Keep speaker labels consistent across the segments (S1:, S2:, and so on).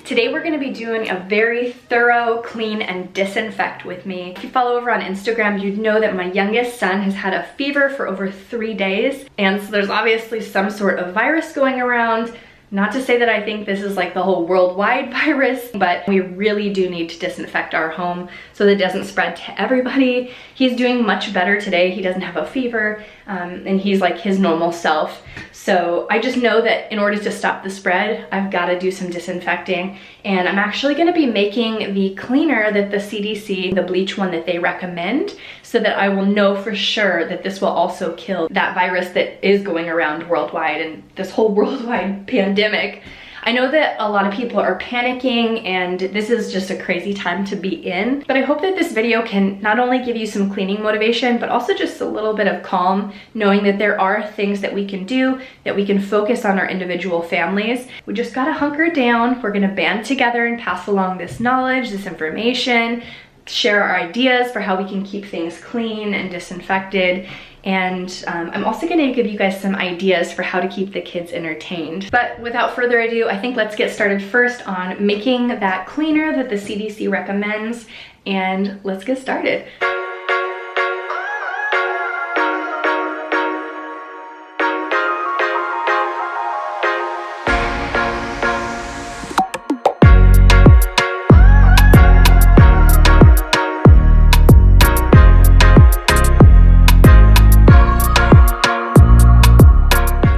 S1: Today we're going to be doing a very thorough clean and disinfect with me. If you follow over on Instagram, you'd know that my youngest son has had a fever for over 3 days, and so there's obviously some sort of virus going around. Not to say that I think this is like the whole worldwide virus, but we really do need to disinfect our home so that it doesn't spread to everybody. He's doing much better today. He doesn't have a fever, and he's like his normal self. So I just know that in order to stop the spread, I've got to do some disinfecting. And I'm actually going to be making the cleaner that the CDC, the bleach one that they recommend, so that I will know for sure that this will also kill that virus that is going around worldwide and this whole worldwide pandemic. I know that a lot of people are panicking and this is just a crazy time to be in, but I hope that this video can not only give you some cleaning motivation, but also just a little bit of calm, knowing that there are things that we can do, that we can focus on our individual families. We just gotta hunker down. We're gonna band together and pass along this knowledge, this information, share our ideas for how we can keep things clean and disinfected. And I'm also going to give you guys some ideas for how to keep the kids entertained. But without further ado, I think let's get started first on making that cleaner that the CDC recommends, and let's get started.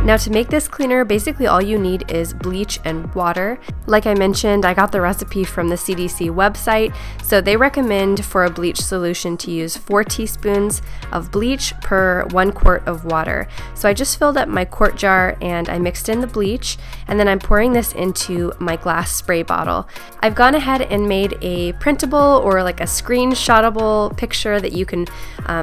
S2: Now to make this cleaner, basically all you need is bleach and water. Like I mentioned, I got the recipe from the CDC website, so they recommend for a bleach solution to use 4 teaspoons of bleach per 1 quart of water. So I just filled up my quart jar and I mixed in the bleach, and then I'm pouring this into my glass spray bottle. I've gone ahead and made a printable or like a screenshotable picture that you can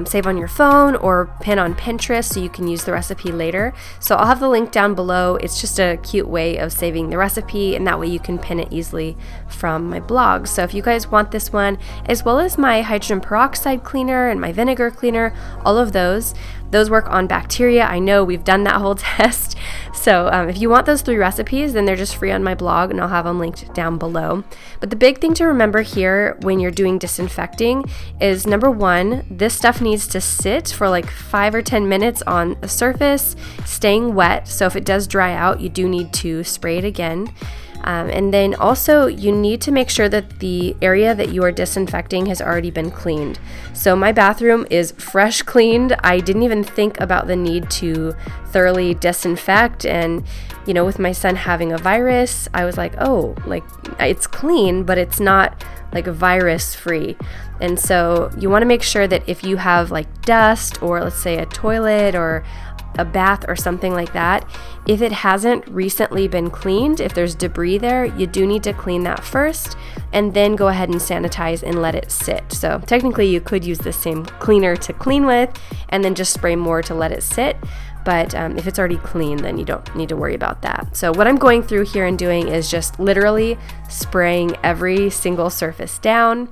S2: save on your phone or pin on Pinterest so you can use the recipe later. So I'll have the link down below. It's just a cute way of saving the recipe, and that way you can pin it easily from my blog. So if you guys want this one, as well as my hydrogen peroxide cleaner and my vinegar cleaner, all of those work on bacteria. I know, we've done that whole test. So if you want those 3 recipes, then they're just free on my blog, and I'll have them linked down below. But the big thing to remember here when you're doing disinfecting is, number 1, this stuff needs to sit for like 5 or 10 minutes on the surface, staying wet. So if it does dry out, you do need to spray it again. And then also you need to make sure that the area that you are disinfecting has already been cleaned. So my bathroom is fresh cleaned. I didn't even think about the need to thoroughly disinfect, and you know, with my son having a virus, I was like, oh, like it's clean, but it's not like virus free. And so you want to make sure that if you have like dust, or let's say a toilet or a bath or something like that, if it hasn't recently been cleaned, if there's debris there, you do need to clean that first and then go ahead and sanitize and let it sit. So technically you could use the same cleaner to clean with and then just spray more to let it sit. But if it's already clean, then you don't need to worry about that. So what I'm going through here and doing is just literally spraying every single surface down.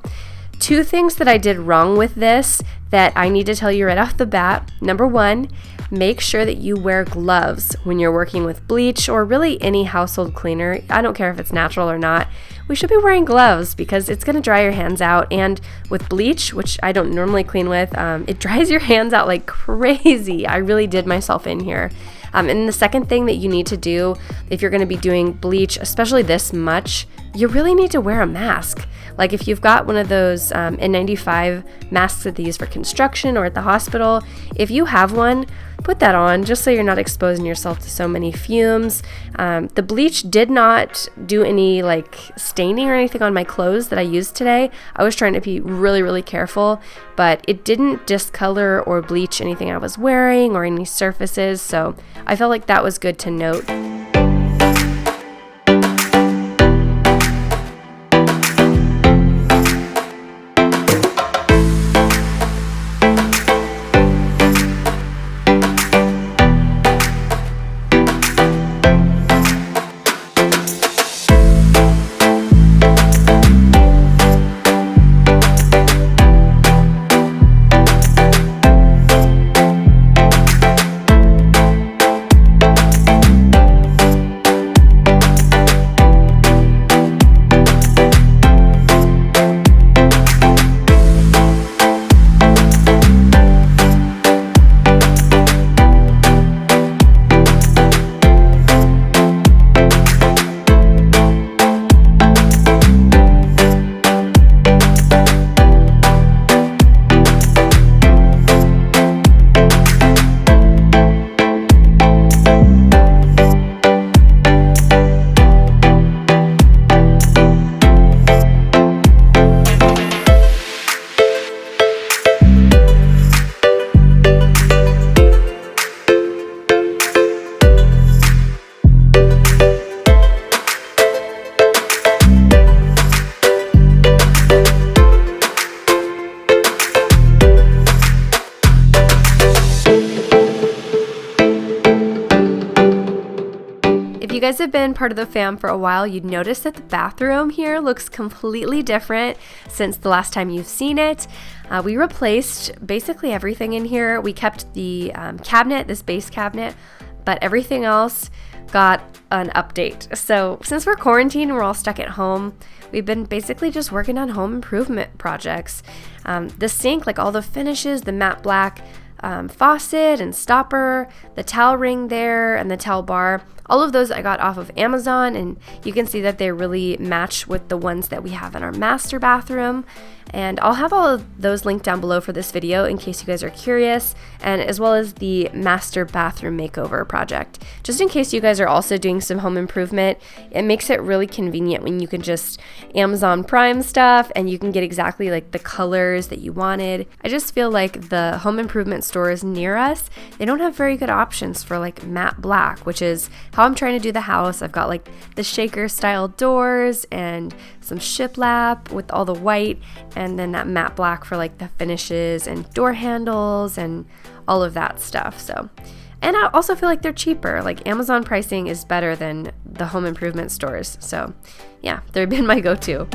S2: 2 things that I did wrong with this that I need to tell you right off the bat. Number 1, make sure that you wear gloves when you're working with bleach or really any household cleaner. I don't care if it's natural or not. We should be wearing gloves because it's going to dry your hands out. And with bleach, which I don't normally clean with, it dries your hands out like crazy. I really did myself in here. And the second thing that you need to do if you're going to be doing bleach, especially this much, you really need to wear a mask. Like if you've got one of those N95 masks that they use for construction or at the hospital, if you have one, put that on just so you're not exposing yourself to so many fumes. The bleach did not do any like staining or anything on my clothes that I used today. I was trying to be really, really careful, but it didn't discolor or bleach anything I was wearing or any surfaces. So I felt like that was good to note. guys have been part of the fam for a while, you'd notice that the bathroom here looks completely different since the last time you've seen it. We replaced basically everything in here. We kept the cabinet, this base cabinet, but everything else got an update. So since we're quarantined and we're all stuck at home, we've been basically just working on home improvement projects. The sink, like all the finishes, the matte black faucet and stopper, the towel ring there, and the towel bar, all of those I got off of Amazon, and you can see that they really match with the ones that we have in our master bathroom. And I'll have all of those linked down below for this video in case you guys are curious, and as well as the master bathroom makeover project. Just in case you guys are also doing some home improvement, it makes it really convenient when you can just Amazon Prime stuff and you can get exactly like the colors that you wanted. I just feel like the home improvement stores near us, they don't have very good options for like matte black, which is how I'm trying to do the house. I've got like the shaker style doors and some shiplap with all the white, and then that matte black for like the finishes and door handles and all of that stuff. So, and I also feel like they're cheaper. Like Amazon pricing is better than the home improvement stores. So yeah, they've been my go-to.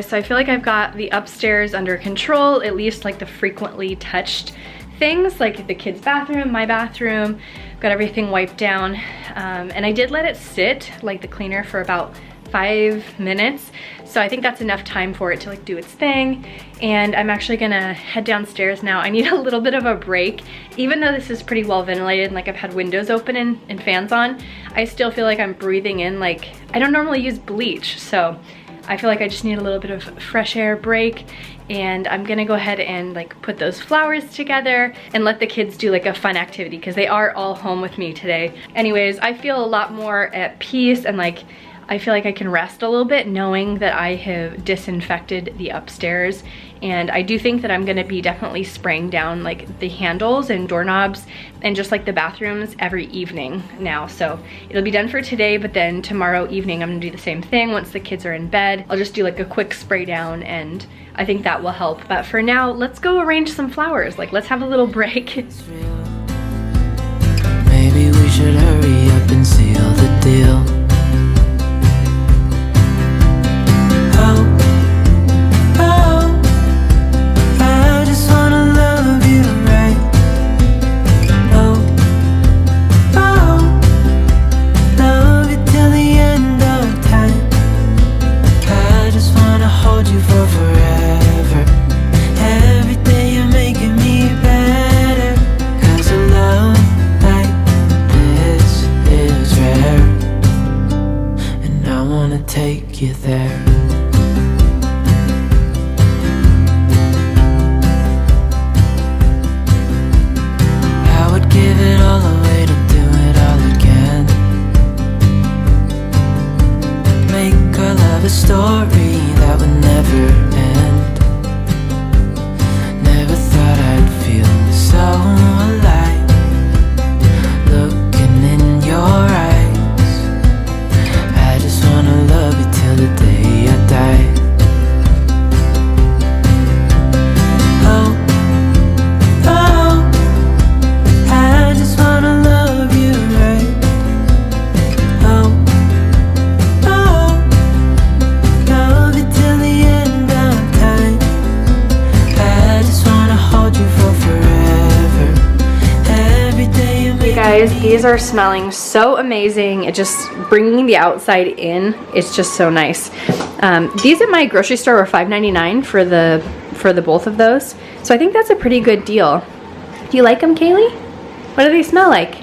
S1: So I feel like I've got the upstairs under control, at least like the frequently touched things, like the kids' bathroom, my bathroom, got everything wiped down. And I did let it sit, like the cleaner, for about 5 minutes. So I think that's enough time for it to like do its thing. And I'm actually gonna head downstairs now. I need a little bit of a break. Even though this is pretty well ventilated and like I've had windows open and fans on, I still feel like I'm breathing in, like, I don't normally use bleach. So I feel like I just need a little bit of fresh air break, and I'm gonna go ahead and like put those flowers together and let the kids do like a fun activity because they are all home with me today. Anyways, I feel a lot more at peace, and like I feel like I can rest a little bit knowing that I have disinfected the upstairs. And I do think that I'm gonna be definitely spraying down like the handles and doorknobs and just like the bathrooms every evening now. So it'll be done for today, but then tomorrow evening I'm gonna do the same thing. Once the kids are in bed, I'll just do like a quick spray down, and I think that will help. But for now, let's go arrange some flowers. Like, let's have a little break.
S3: Maybe we should hurry up and seal the deal. Take you there. I would give it all away to do it all again. Make our love a story that would never end. Never thought I'd feel so alive, looking in your eyes. Love you till the day I die. Oh, oh, I just wanna love you right. Oh, oh, love you till the end of time. I just wanna hold you for forever. Every day you make.
S1: You guys, these are smelling so amazing. It just bringing the outside in, it's just so nice. These at my grocery store were $5.99 for the both of those, so I think that's a pretty good deal. Do you like them, Kaylee? What do they smell like?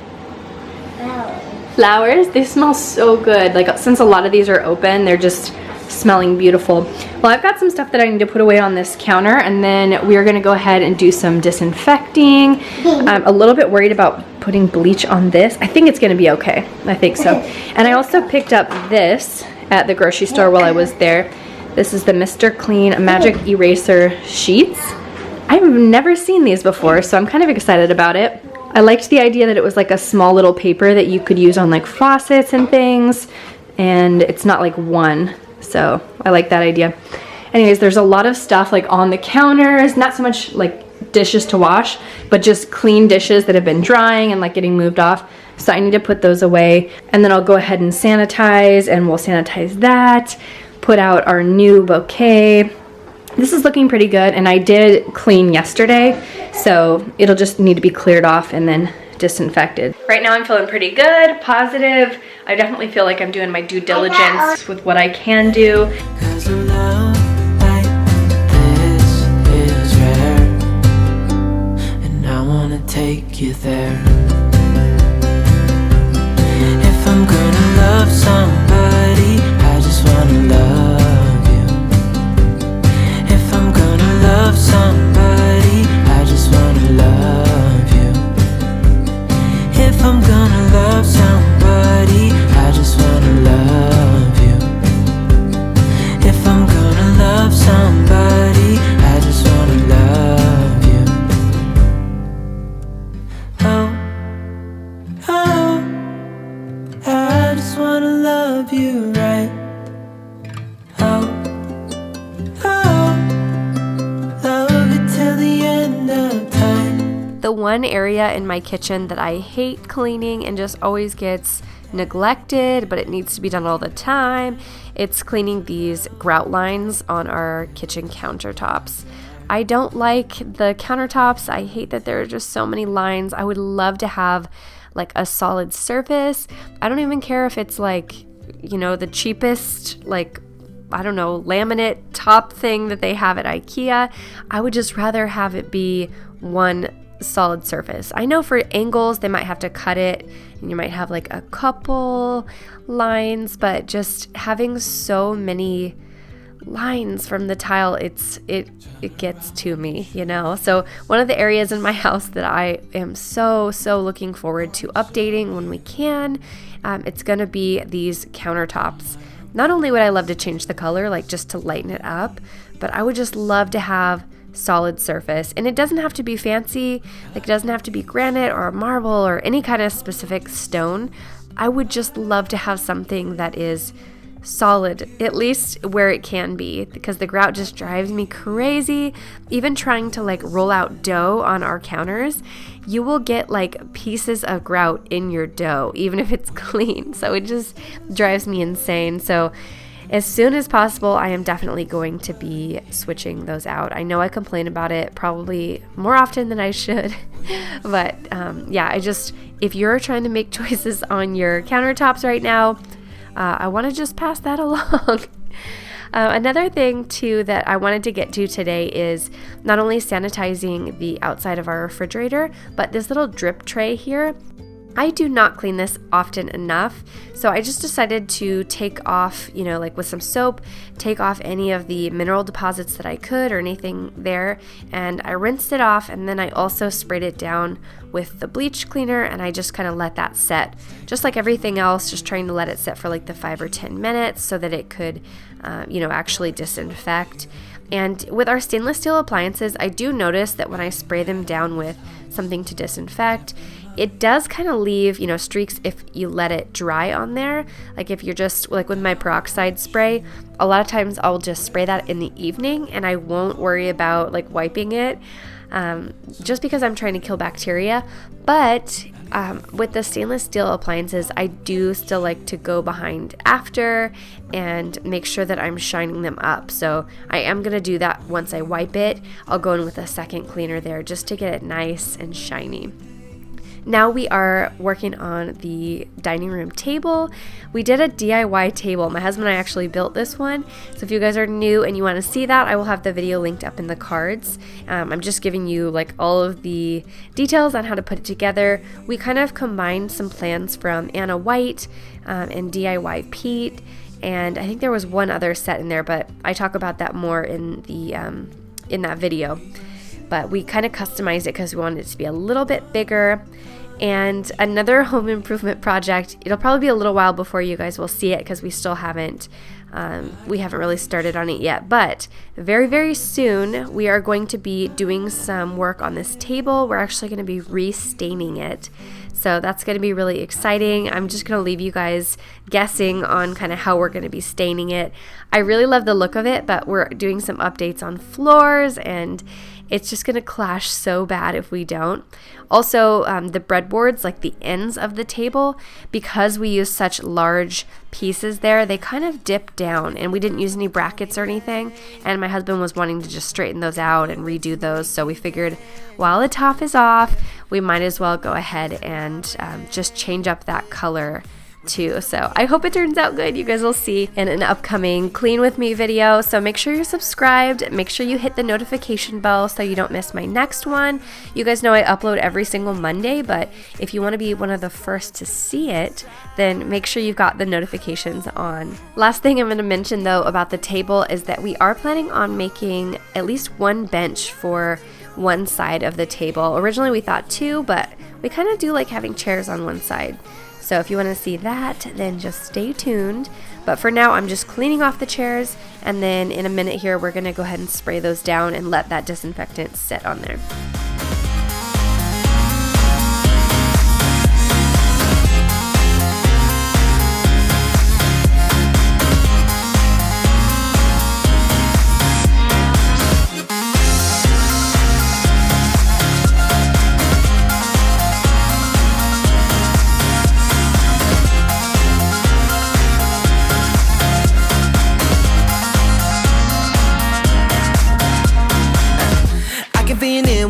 S1: Flowers. They smell so good. Like, since a lot of these are open, they're just smelling beautiful. Well, I've got some stuff that I need to put away on this counter, and then we are gonna go ahead and do some disinfecting. I'm a little bit worried about putting bleach on this. I think it's gonna be okay. I think so. And I also picked up this at the grocery store while I was there. This is the Mr. Clean Magic Eraser Sheets. I've never seen these before, so I'm kind of excited about it. I liked the idea that it was like a small little paper that you could use on like faucets and things, and it's not like one, so I like that idea. Anyways, there's a lot of stuff like on the counters, not so much like dishes to wash, but just clean dishes that have been drying and like getting moved off. So I need to put those away, and then I'll go ahead and sanitize, and we'll sanitize that. Put out our new bouquet. This is looking pretty good, and I did clean yesterday, so it'll just need to be cleared off and then disinfected. Right now I'm feeling pretty good, positive. I definitely feel like I'm doing my due diligence with what I can do.
S3: 'Cause a love like this is rare, and I wanna take you there. If I'm gonna love somebody, I just wanna love you. If I'm gonna love somebody, I just wanna love you. If I'm gonna love somebody, I just wanna love you. If I'm gonna love somebody, I just wanna love you. Oh, oh, I just wanna love you right. Oh, oh, love it till the end of time.
S2: The one area in my kitchen that I hate cleaning and just always gets neglected, but it needs to be done all the time, it's cleaning these grout lines on our kitchen countertops. I don't like the countertops. I hate that there are just so many lines. I would love to have like a solid surface. I don't even care if it's like, you know, the cheapest, like, I don't know, laminate top thing that they have at IKEA. I would just rather have it be one solid surface. I know for angles they might have to cut it and you might have like a couple lines, but just having so many lines from the tile, it gets to me, you know. So one of the areas in my house that I am so looking forward to updating when we can, it's gonna be these countertops. Not only would I love to change the color, like just to lighten it up, but I would just love to have solid surface. And it doesn't have to be fancy, like it doesn't have to be granite or marble or any kind of specific stone. I would just love to have something that is solid, at least where it can be, because the grout just drives me crazy. Even trying to like roll out dough on our counters, you will get like pieces of grout in your dough, even if it's clean. So it just drives me insane. So as soon as possible, I am definitely going to be switching those out. I know I complain about it probably more often than I should, but yeah, if you're trying to make choices on your countertops right now, I want to just pass that along. Another thing too that I wanted to get to today is not only sanitizing the outside of our refrigerator, but this little drip tray here. I do not clean this often enough, so I just decided to take off, you know, like with some soap, take off any of the mineral deposits that I could or anything there, and I rinsed it off, and then I also sprayed it down with the bleach cleaner, and I just kind of let that set, just like everything else, just trying to let it set for like the 5 or 10 minutes so that it could, you know, actually disinfect. And with our stainless steel appliances, I do notice that when I spray them down with something to disinfect, it does kind of leave, you know, streaks if you let it dry on there. Like if you're just, like with my peroxide spray, a lot of times I'll just spray that in the evening and I won't worry about like wiping it, just because I'm trying to kill bacteria. But with the stainless steel appliances, I do still like to go behind after and make sure that I'm shining them up. So I am going to do that once I wipe it. I'll go in with a second cleaner there just to get it nice and shiny. Now we are working on the dining room table. We did a DIY table. My husband and I actually built this one. So if you guys are new and you want to see that, I will have the video linked up in the cards. I'm just giving you like all of the details on how to put it together. We kind of combined some plans from Anna White and DIY Pete, and I think there was one other set in there, but I talk about that more in the in that video. But we kind of customized it because we wanted it to be a little bit bigger. And another home improvement project, it'll probably be a little while before you guys will see it because we still haven't really started on it yet, but very, very soon we are going to be doing some work on this table. We're actually going to be restaining it. So that's going to be really exciting. I'm just going to leave you guys guessing on kind of how we're going to be staining it. I really love the look of it, but we're doing some updates on floors, and it's just going to clash so bad if we don't. Also, the breadboards, like the ends of the table, because we use such large pieces there, they kind of dip down, and we didn't use any brackets or anything, and my husband was wanting to just straighten those out and redo those, so we figured while the top is off, we might as well go ahead and just change up that color too. So I hope it turns out good. You guys will see in an upcoming Clean With Me video. So make sure you're subscribed. Make sure you hit the notification bell so you don't miss my next one. You guys know I upload every single Monday, but if you want to be one of the first to see it, then make sure you've got the notifications on. Last thing I'm going to mention though about the table is that we are planning on making at least one bench for one side of the table. Originally we thought two, but we kind of do like having chairs on one side. So if you want to see that, then just stay tuned. But for now, I'm just cleaning off the chairs, and then in a minute here, we're going to go ahead and spray those down and let that disinfectant sit on there.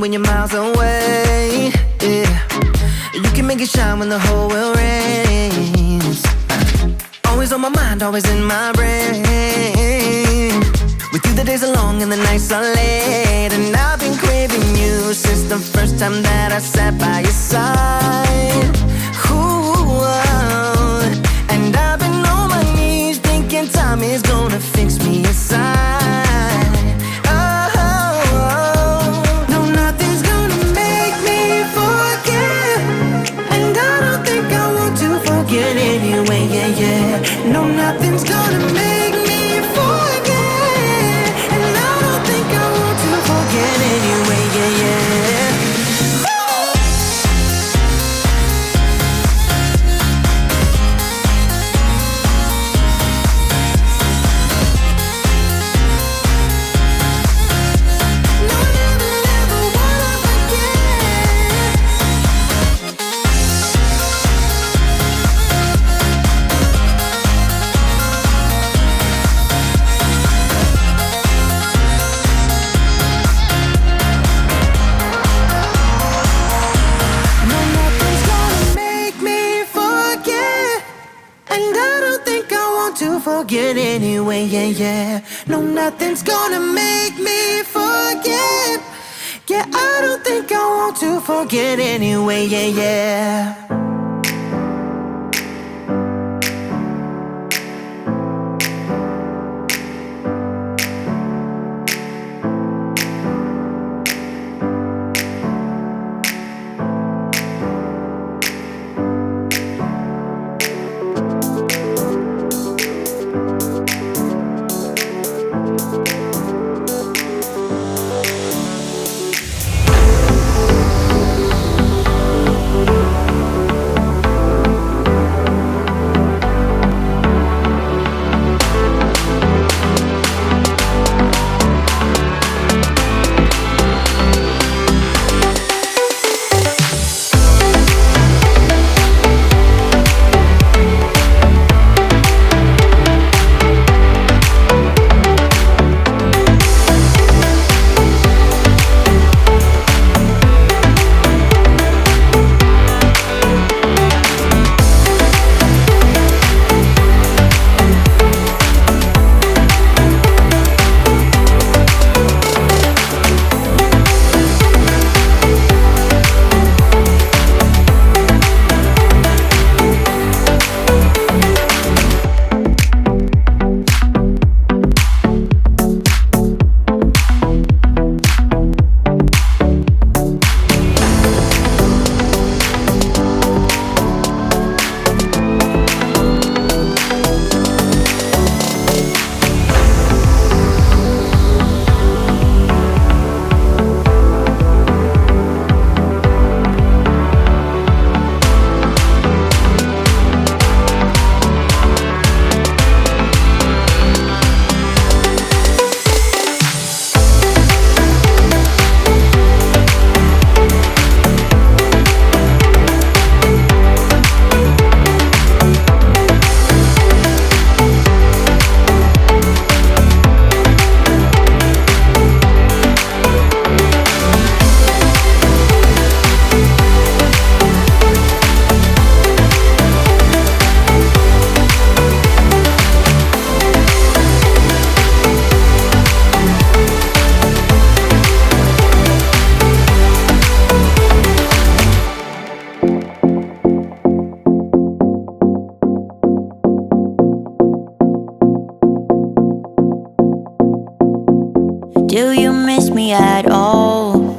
S3: When you're miles away, yeah, you can make it shine when the whole world rains. Always on my mind, always in my brain. With you the days are long and the nights are late, and I've been craving you since the first time that I sat by your side. Ooh, and I've been on my knees thinking time is gonna fix me inside. Anyway, yeah, yeah. No, nothing's gonna make me forget, and I don't think I want to forget anyway, yeah, yeah. No, never, never wanna forget. Forget anyway, yeah, yeah. No, nothing's gonna make me forget. Yeah, I don't think I want to forget anyway, yeah, yeah.
S4: Do you miss me at all?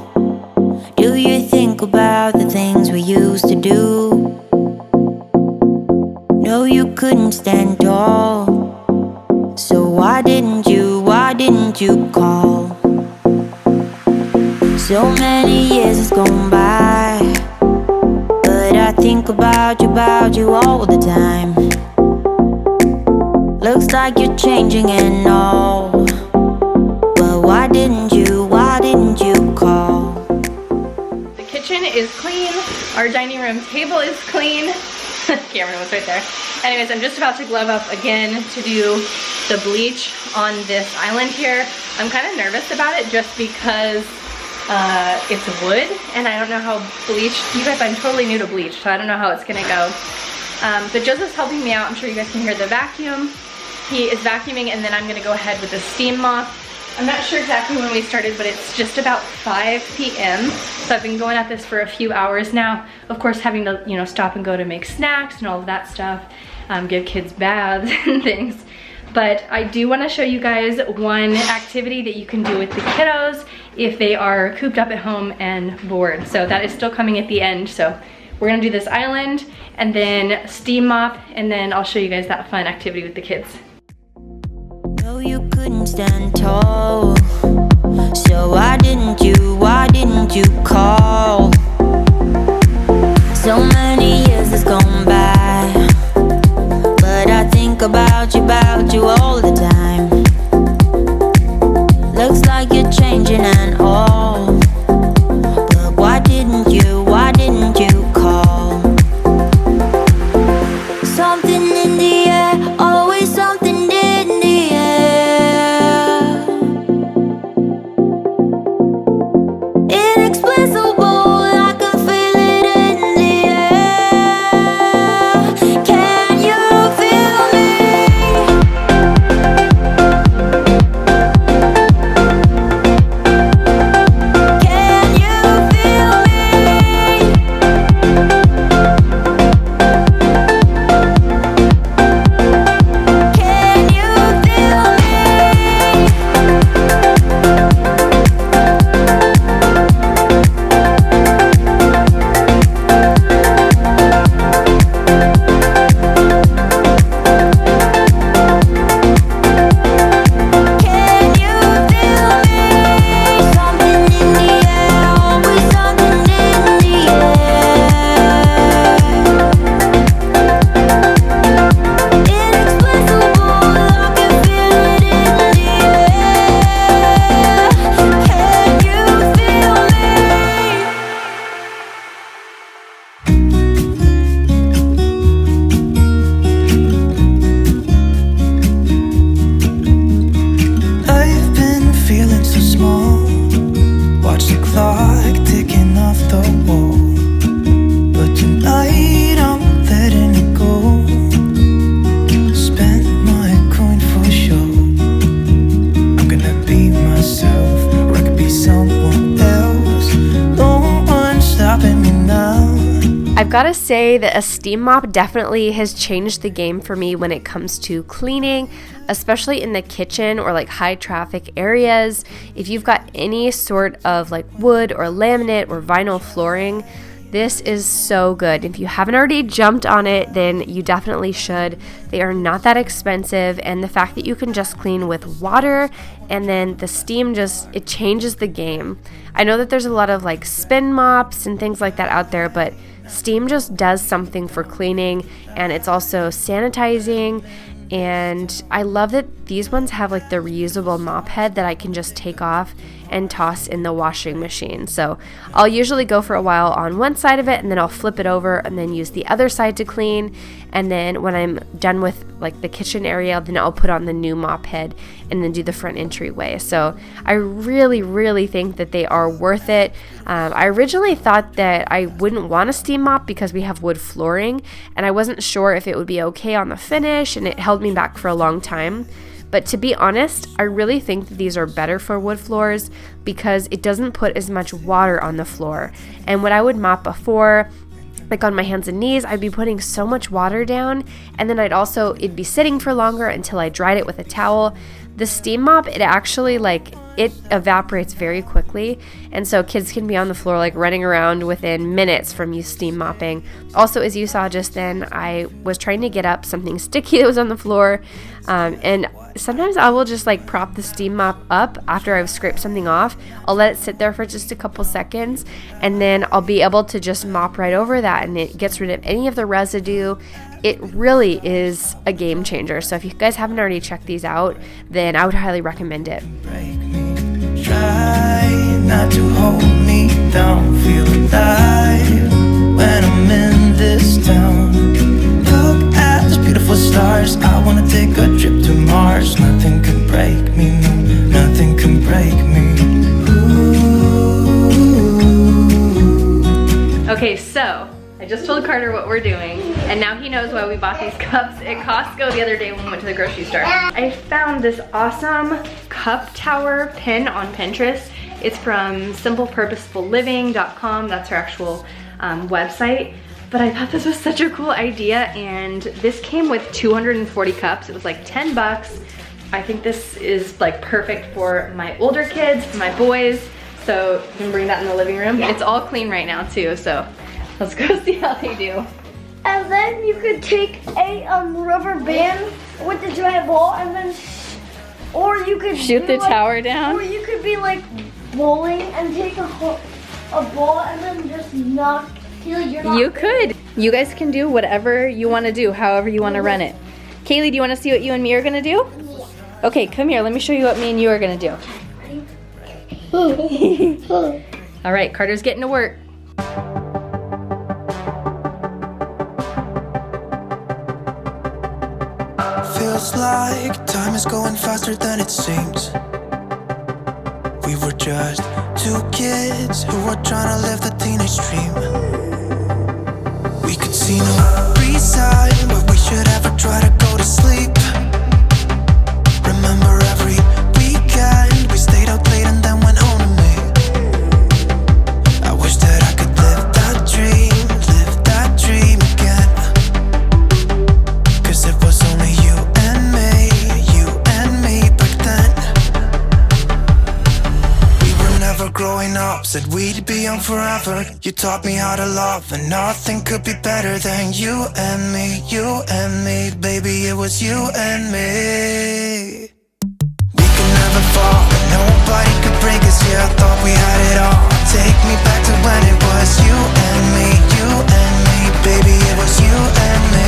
S4: Do you think about the things we used to do? No, you couldn't stand tall. So why didn't you call? So many years has gone by, but I think about you all the time. Looks like you're changing and all, but why didn't you call?
S1: The kitchen is clean, our dining room table is clean. Cameron was right there. Anyways, I'm just about to glove up again to do the bleach on this island here. I'm kind of nervous about it just because it's wood and I don't know how bleach, you guys, I'm totally new to bleach, so I don't know how it's gonna go. But Joseph's helping me out. I'm sure you guys can hear the vacuum. He is vacuuming, and then I'm gonna go ahead with the steam mop. I'm not sure exactly when we started, but it's just about 5 p.m. So I've been going at this for a few hours now. Of course, having to, you know, stop and go to make snacks and all of that stuff, give kids baths and things. But I do want to show you guys one activity that you can do with the kiddos if they are cooped up at home and bored. So that is still coming at the end. So we're gonna do this island and then steam mop, and then I'll show you guys that fun activity with the kids.
S4: No, you couldn't stand tall. So why didn't you call? So many years has gone by, but I think about you all the time. Looks like you're changing and all, but why didn't you call? Something in the air, always something in the air. Inexplicable, I can feel it in the air. Can you feel me? Can you feel me? Can you feel me? Can you feel me? Something in the air, always something in the air. Inexplicable, I can feel it in the air. Can you feel me?
S3: I've been feeling so small. Watch the clock ticking off the wall. But tonight I'm letting it go. Spend my coin for sure. I'm gonna be myself, or I could be someone else. No one's stopping me now.
S2: I've got to say that a steam mop definitely has changed the game for me when it comes to cleaning, especially in the kitchen or like high traffic areas. If you've got any sort of like wood or laminate or vinyl flooring, this is so good. If you haven't already jumped on it, then you definitely should. They are not that expensive, and the fact that you can just clean with water and then the steam it changes the game. I know that there's a lot of like spin mops and things like that out there, but steam just does something for cleaning, and it's also sanitizing. And I love that these ones have like the reusable mop head that I can just take off and toss in the washing machine. So I'll usually go for a while on one side of it, and then I'll flip it over and then use the other side to clean. And then when I'm done with like the kitchen area, then I'll put on the new mop head and then do the front entryway. So I really think that they are worth it. I originally thought that I wouldn't want a steam mop because we have wood flooring, and I wasn't sure if it would be okay on the finish, and it held me back for a long time. But to be honest, I really think that these are better for wood floors because it doesn't put as much water on the floor. And when I would mop before, like on my hands and knees, I'd be putting so much water down, and then it'd be sitting for longer until I dried it with a towel. The steam mop, it actually it evaporates very quickly, and so kids can be on the floor like running around within minutes from you steam mopping. Also, as you saw just then, I was trying to get up something sticky that was on the floor, and sometimes I will just like prop the steam mop up after I've scraped something off. I'll let it sit there for just a couple seconds, and then I'll be able to just mop right over that, and it gets rid of any of the residue. It really is a game changer. So if you guys haven't already checked these out, then I would highly recommend it.
S3: Break me. Try not to hold me down. Feel alive when I'm in this town. Look at those beautiful stars. I wanna take a trip to Mars. Nothing can break me, no, nothing can break me. Ooh.
S1: Okay, so I just told Carter what we're doing, and now he knows why we bought these cups at Costco the other day when we went to the grocery store. I found this awesome cup tower pin on Pinterest. It's from simplepurposefulliving.com. That's her actual website. But I thought this was such a cool idea, and this came with 240 cups. It was like 10 bucks. I think this is like perfect for my older kids, for my boys. So you can bring that in the living room. Yeah. It's all clean right now too, so let's go see how they do.
S5: And then you could take a rubber band with the giant ball, and then, or you could
S1: shoot the tower down.
S5: Or you could be like bowling and take a ball and then just knock till you're not.
S1: You could. You guys can do whatever you want to do, however you want to run it. Kaylee, do you want to see what you and me are gonna do? Yeah. Okay, come here. Let me show you what me and you are gonna do. All right, Carter's getting to work.
S3: Feels like time is going faster than it seems. We were just two kids who were trying to live the teenage dream. We could see no reason why we should ever try to go to sleep. Remember every weekend we stayed out late and then went home to me. I wish that I could live that dream again. 'Cause it was only you and me back then. We were never growing up, said we'd be young forever. You taught me how to love, and nothing could be better than you and me, baby, it was you and me. We could never fall, and nobody could break us, yeah, I thought we had it all. Take me back to when it was you and me, baby, it was you and me.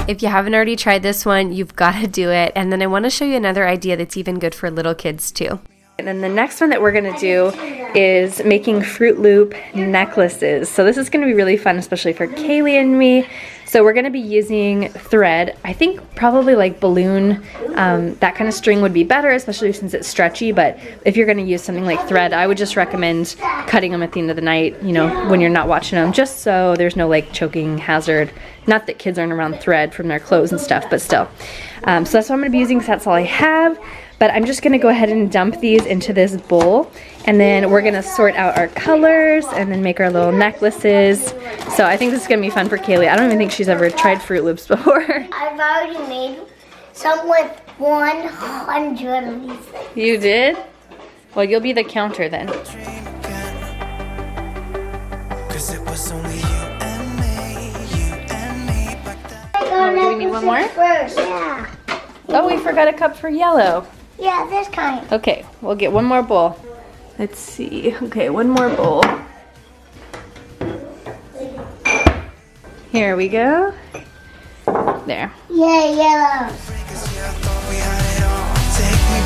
S2: If you haven't already tried this one, you've got to do it. And then I want to show you another idea that's even good for little kids too.
S1: And then the next one that we're gonna do is making Fruit Loop necklaces. So this is gonna be really fun, especially for Kaylee and me. So we're gonna be using thread. I think probably like balloon, that kind of string would be better, especially since it's stretchy. But if you're gonna use something like thread, I would just recommend cutting them at the end of the night, you know, when you're not watching them, just so there's no like choking hazard. Not that kids aren't around thread from their clothes and stuff, but still. So that's what I'm gonna be using, because that's all I have. But I'm just gonna go ahead and dump these into this bowl, and then we're gonna sort out our colors and then make our little necklaces. So I think this is gonna be fun for Kaylee. I don't even think she's ever tried Fruit Loops before.
S5: I've already made some with 100 of these things.
S1: You did? Well, you'll be the counter then. Oh, do we need one more?
S5: First, yeah.
S1: Oh, we forgot a cup for yellow.
S5: Yeah, this kind.
S1: Okay, we'll get one more bowl. Let's see. Okay, one more bowl. Here we go. There.
S5: Yeah, yellow.
S3: Take me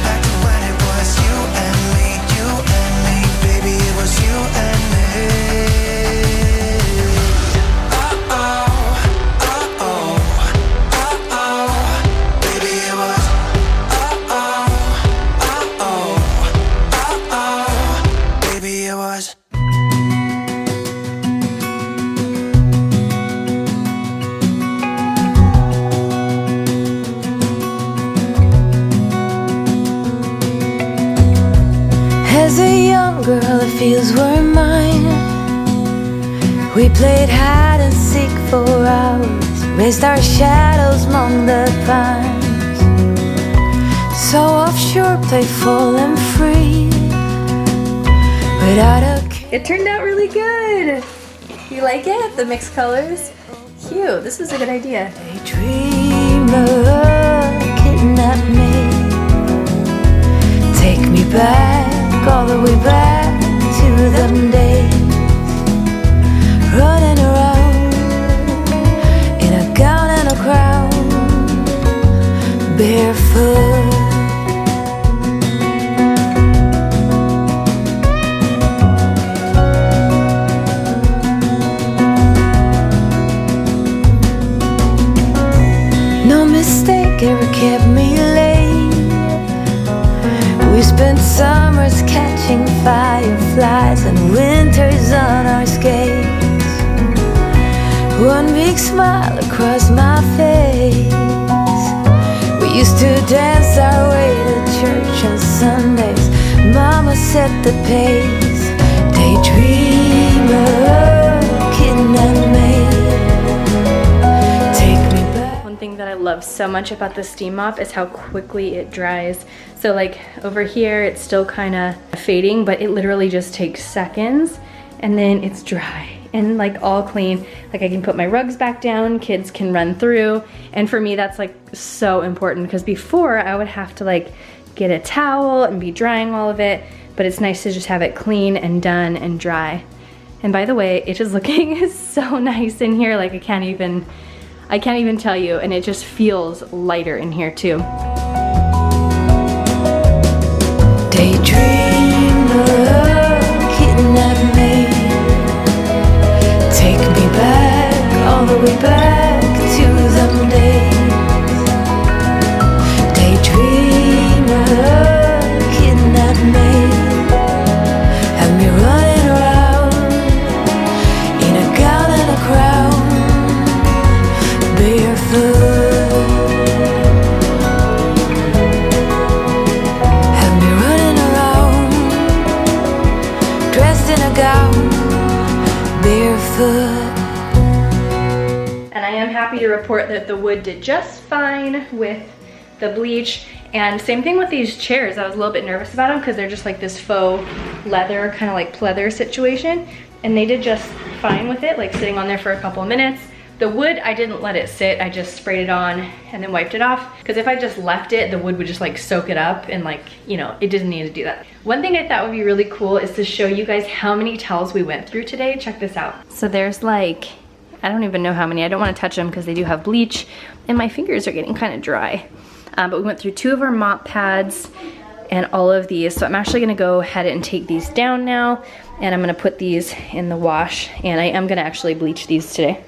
S3: As a young girl, the fields were mine. We played hide and seek for hours, raised our shadows among the pines. So offshore, playful and free, without a care.
S2: It turned out really good. You like it? The mixed colors? Cute. This is a good idea.
S3: Daydreamer, kidnap me. Take me back, all the way back to them days. Running around in a gown and a crown, barefoot. No mistake ever kept me late. We spent summers catching fireflies and winters on our skates. One big smile across my face. We used to dance our way to church on Sundays. Mama set the pace. Daydreamer, kidnap me. Take me back.
S2: One thing that I love so much about the steam mop is how quickly it dries. So like over here, it's still kind of fading, but it literally just takes seconds and then it's dry and like all clean. Like I can put my rugs back down, kids can run through. And for me, that's like so important because before I would have to like get a towel and be drying all of it, but it's nice to just have it clean and done and dry. And by the way, it is looking so nice in here. Like I can't even tell you, and it just feels lighter in here too.
S3: Daydreamer, kidnap me. Take me back, all the way back to them days. Daydreamer, kidnap me. Have me running around in a gown and a crown, barefoot. Have me running around, dressed in a gown, barefoot.
S2: And I am happy to report that the wood did just fine with the bleach. And same thing with these chairs. I was a little bit nervous about them because they're just like this faux leather, kind of like pleather situation. And they did just fine with it, like sitting on there for a couple of minutes. The wood, I didn't let it sit. I just sprayed it on and then wiped it off. Because if I just left it, the wood would just like soak it up and like, you know, it didn't need to do that. One thing I thought would be really cool is to show you guys how many towels we went through today. Check this out. So there's like, I don't even know how many. I don't want to touch them because they do have bleach and my fingers are getting kind of dry. But we went through 2 of our mop pads and all of these. So I'm actually gonna go ahead and take these down now and I'm gonna put these in the wash and I am gonna actually bleach these today.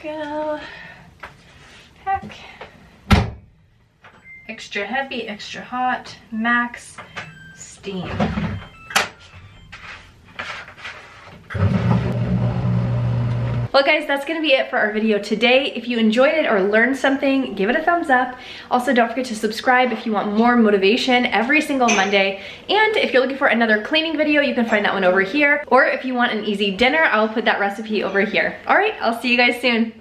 S2: Go. Heck. Extra heavy, extra hot, max steam. Well guys, that's gonna be it for our video today. If you enjoyed it or learned something, give it a thumbs up. Also, don't forget to subscribe if you want more motivation every single Monday. And if you're looking for another cleaning video, you can find that one over here. Or if you want an easy dinner, I'll put that recipe over here. All right, I'll see you guys soon.